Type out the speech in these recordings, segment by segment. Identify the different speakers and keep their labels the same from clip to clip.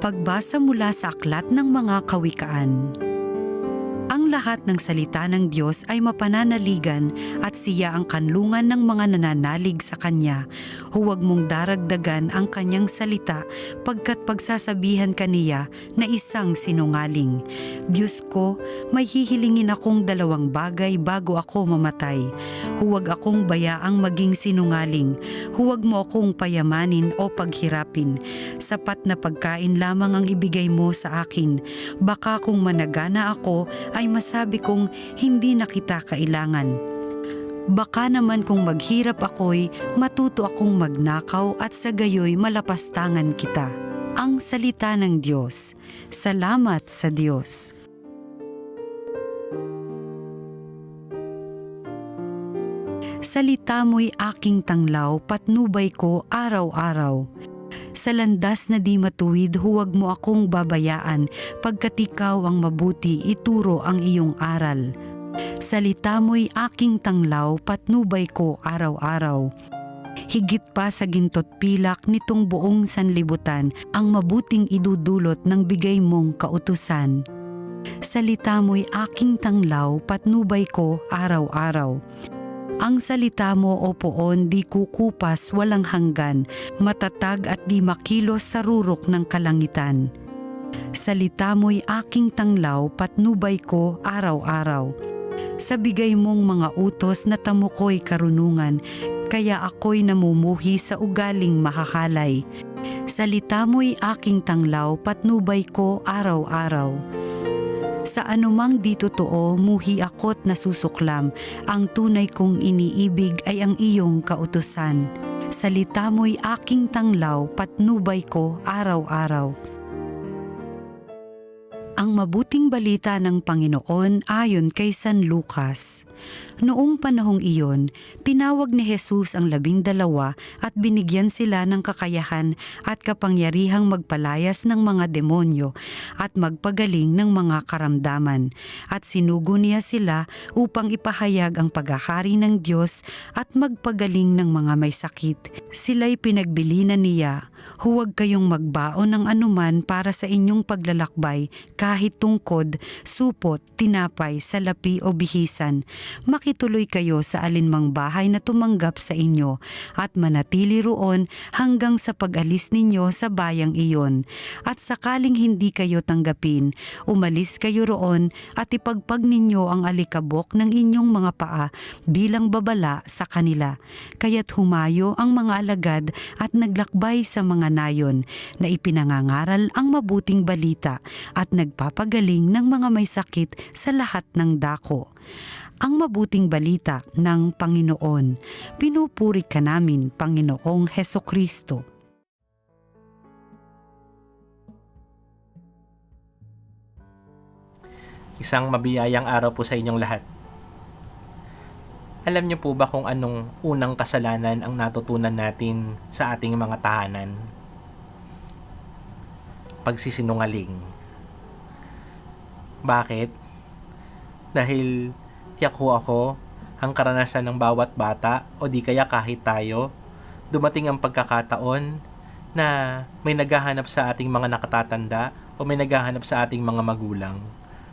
Speaker 1: Pagbasa mula sa Aklat ng Mga Kawikaan. Ang lahat ng salita ng Diyos ay mapananaligan at siya ang kanlungan ng mga nananalig sa Kanya. Huwag mong daragdagan ang Kanyang salita pagkat pagsasabihan ka niya na isang sinungaling. Diyos ko, may hihilingin akong 2 bagay bago ako mamatay. Huwag akong bayaang maging sinungaling. Huwag mo akong payamanin o paghirapin. Sapat na pagkain lamang ang ibigay mo sa akin. Baka kung managana ako ay masabi kong hindi na kita kailangan. Baka naman kung maghirap ako'y matuto akong magnakaw at sa gayoy malapastangan kita. Ang salita ng Diyos. Salamat sa Diyos. Salita mo'y aking tanglaw, patnubay ko araw-araw. Sa landas na di matuwid, huwag mo akong babayaan, pagkat ikaw ang mabuti, ituro ang iyong aral. Salita mo'y aking tanglaw, patnubay ko araw-araw. Higit pa sa gintot pilak nitong buong sanlibutan, ang mabuting idudulot ng bigay mong kautusan. Salita mo'y aking tanglaw, patnubay ko araw-araw. Ang salita mo, O Poon, di kukupas walang hanggan, matatag at di makilos sa rurok ng kalangitan. Salita mo'y aking tanglaw, patnubay ko araw-araw. Sa bigay mong mga utos na tamukoy karunungan, kaya ako'y namumuhi sa ugaling makakalay. Salita mo'y aking tanglaw, patnubay ko araw-araw. Sa anumang di totoo, muhi ako't nasusuklam. Ang tunay kong iniibig ay ang iyong kautusan. Salita mo'y aking tanglaw, patnubay ko araw-araw. Ang mabuting balita ng Panginoon ayon kay San Lucas. Noong panahong iyon, tinawag ni Jesus ang 12 at binigyan sila ng kakayahan at kapangyarihang magpalayas ng mga demonyo at magpagaling ng mga karamdaman. At sinugo niya sila upang ipahayag ang paghahari ng Diyos at magpagaling ng mga may sakit. Sila'y pinagbilinan niya, huwag kayong magbaon ng anuman para sa inyong paglalakbay, kahit tungkod, supot, tinapay, salapi o bihisan. Makituloy kayo sa alinmang bahay na tumanggap sa inyo at manatili roon hanggang sa pag-alis ninyo sa bayang iyon. At sakaling hindi kayo tanggapin, umalis kayo roon at ipagpag ninyo ang alikabok ng inyong mga paa bilang babala sa kanila. Kaya't humayo ang mga alagad at naglakbay sa mga nayon na ipinangangaral ang mabuting balita at nagpapagaling ng mga may sakit sa lahat ng dako. Ang mabuting balita ng Panginoon. Pinupuri ka namin, Panginoong Hesukristo.
Speaker 2: Isang mabiyayang araw po sa inyong lahat. Alam niyo po ba kung anong unang kasalanan ang natutunan natin sa ating mga tahanan? Pagsisinungaling. Bakit? Dahil tiyak ho ako, ang karanasan ng bawat bata o di kaya kahit tayo, dumating ang pagkakataon na may naghahanap sa ating mga nakatatanda o may naghahanap sa ating mga magulang.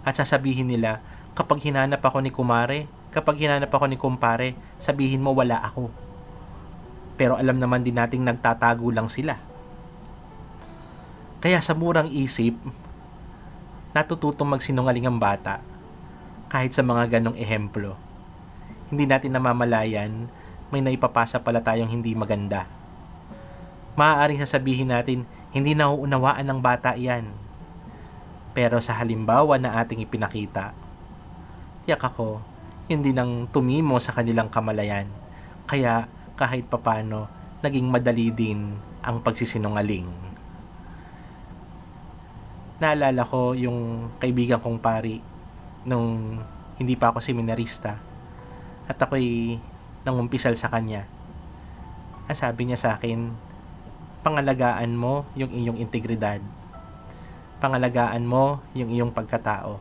Speaker 2: At sasabihin nila, kapag hinanap ako ni kumare, kapag hinanap ako ni kumpare, sabihin mo wala ako. Pero alam naman din nating nagtatago lang sila. Kaya sa murang isip, natututong magsinungaling ang bata kahit sa mga ganong ehemplo. Hindi natin namamalayan, may naipapasa pala tayong hindi maganda. Maaaring sasabihin natin, hindi nauunawaan ng bata yan. Pero sa halimbawa na ating ipinakita, tiyak ako, hindi nang tumimo sa kanilang kamalayan. Kaya kahit papano, naging madali din ang pagsisinungaling. Naalala ko yung kaibigan kong pari nung hindi pa ako seminarista. At ako'y nangumpisal sa kanya. Ang sabi niya sa akin, pangalagaan mo yung iyong integridad. Pangalagaan mo yung iyong pagkatao.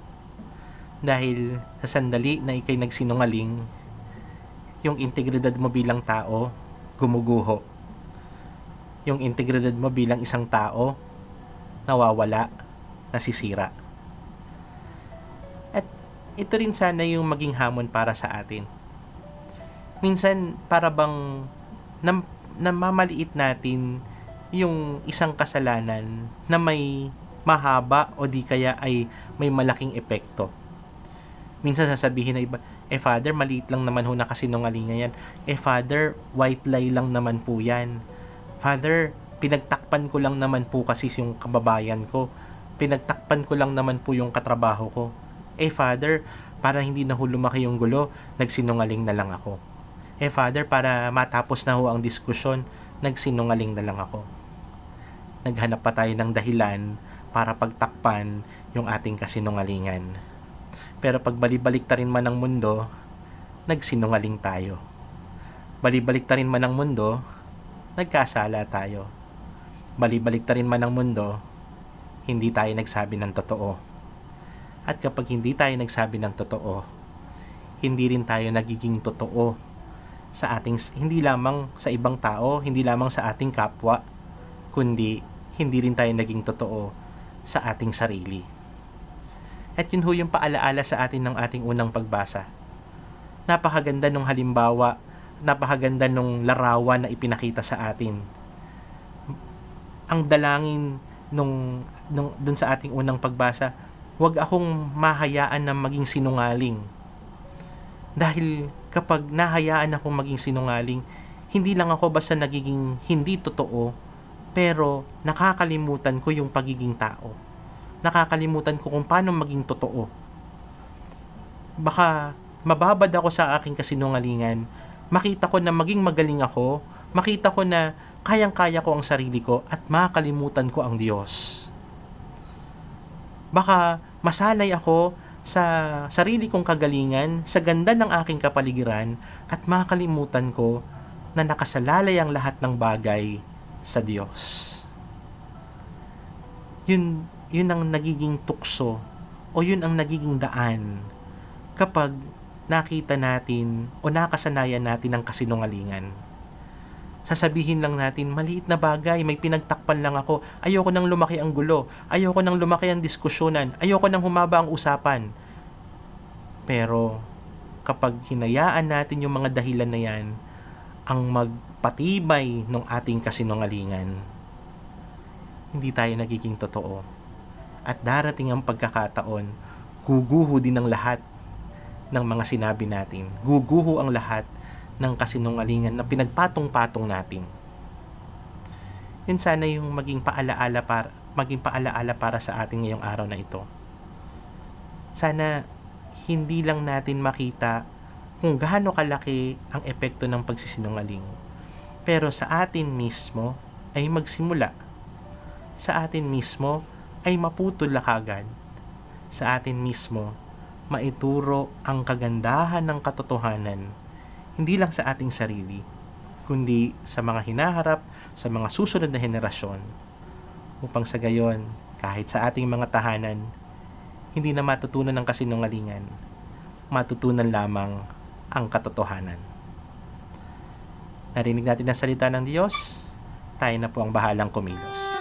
Speaker 2: Dahil sa sandali na ikay nagsinungaling, yung integridad mo bilang tao, gumuguho. Yung integridad mo bilang isang tao, nawawala, nasisira. At ito rin sana yung maging hamon para sa atin. Minsan, para bang namamaliit natin yung isang kasalanan na may mahaba o di kaya ay may malaking epekto. Minsan sasabihin na iba, Father, maliit lang naman ho na kasinungalingan yan. Father, white lie lang naman po yan. Father, pinagtakpan ko lang naman po kasi yung kababayan ko. Pinagtakpan ko lang naman po yung katrabaho ko. Father, para hindi na ho lumaki yung gulo, nagsinungaling na lang ako. Father, para matapos na ho ang diskusyon, nagsinungaling na lang ako. Naghanap pa tayo ng dahilan para pagtakpan yung ating kasinungalingan. Pero pag balibalik-tarin man ng mundo, nagsinungaling tayo. Balibalik-tarin man ng mundo, nagkasala tayo. Balibalik-tarin man ng mundo, hindi tayo nagsabi ng totoo. At kapag hindi tayo nagsabi ng totoo, hindi rin tayo nagiging totoo sa ating, hindi lamang sa ibang tao, hindi lamang sa ating kapwa, kundi hindi rin tayo naging totoo sa ating sarili. At yun ho yung paalaala sa atin ng ating unang pagbasa. Napakaganda nung halimbawa, napakaganda nung larawan na ipinakita sa atin. Ang dalangin dun sa ating unang pagbasa, huwag akong mahayaan na maging sinungaling. Dahil kapag nahayaan akong maging sinungaling, hindi lang ako basta nagiging hindi totoo, pero nakakalimutan ko yung pagiging tao. Nakakalimutan ko kung paano maging totoo. Baka mababad ako sa aking kasinungalingan, makita ko na maging magaling ako, makita ko na kayang-kaya ko ang sarili ko at makakalimutan ko ang Diyos. Baka masanay ako sa sarili kong kagalingan, sa ganda ng aking kapaligiran at makakalimutan ko na nakasalalay ang lahat ng bagay sa Diyos. Yun ang nagiging tukso o yun ang nagiging daan kapag nakita natin o nakasanayan natin ang kasinungalingan. Sasabihin lang natin, maliit na bagay, may pinagtakpan lang ako, ayoko nang lumaki ang gulo, ayoko nang lumaki ang diskusyonan, ayoko nang humaba ang usapan. Pero kapag hinayaan natin yung mga dahilan na yan, ang magpatibay ng ating kasinungalingan, hindi tayo nagiging totoo. At darating ang pagkakataon, guguho din ang lahat ng mga sinabi natin. Guguho ang lahat ng kasinungalingan na pinagpatong-patong natin. Yun sana yung maging paalaala para sa atin ngayong araw na ito. Sana hindi lang natin makita kung gaano kalaki ang epekto ng pagsisinungaling. Pero sa atin mismo ay magsimula. Sa atin mismo ay maputol na kagad. Sa atin mismo, maituro ang kagandahan ng katotohanan, hindi lang sa ating sarili, kundi sa mga hinaharap, sa mga susunod na henerasyon, upang sa gayon, kahit sa ating mga tahanan, hindi na matutunan ng kasinungalingan, matutunan lamang ang katotohanan. Narinig natin ang salita ng Diyos, tayo na po ang bahalang kumilos.